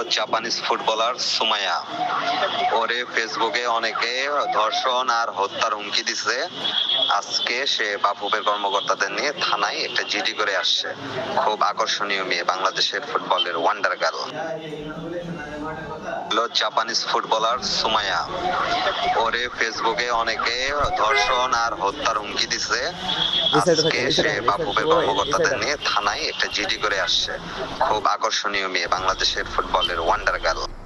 Japanese footballer Sumaiya. ওরে ফেসবুকে অনেকে ধর্ষণ আর হত্যার হুমকি দিছে। আজকে সে বাফুফের কর্মকর্তাদের নিয়ে থানায় একটা জিডি করে আসছে। খুব আকর্ষণীয় মেয়ে, বাংলাদেশের ফুটবলের wonder girl. Japanese footballer Sumaiya. ওরে ফেসবুকে অনেকে ধর্ষণ আর হত্যার হুমকি দিছে। আজকে সে বাফুফের কর্মকর্তাদের নিয়ে থানায় একটা জিডি করে আসছে। খুব আকর্ষণীয় মেয়ে, বাংলাদেশের ফুটবলের ওয়ান্ডার গার্ল।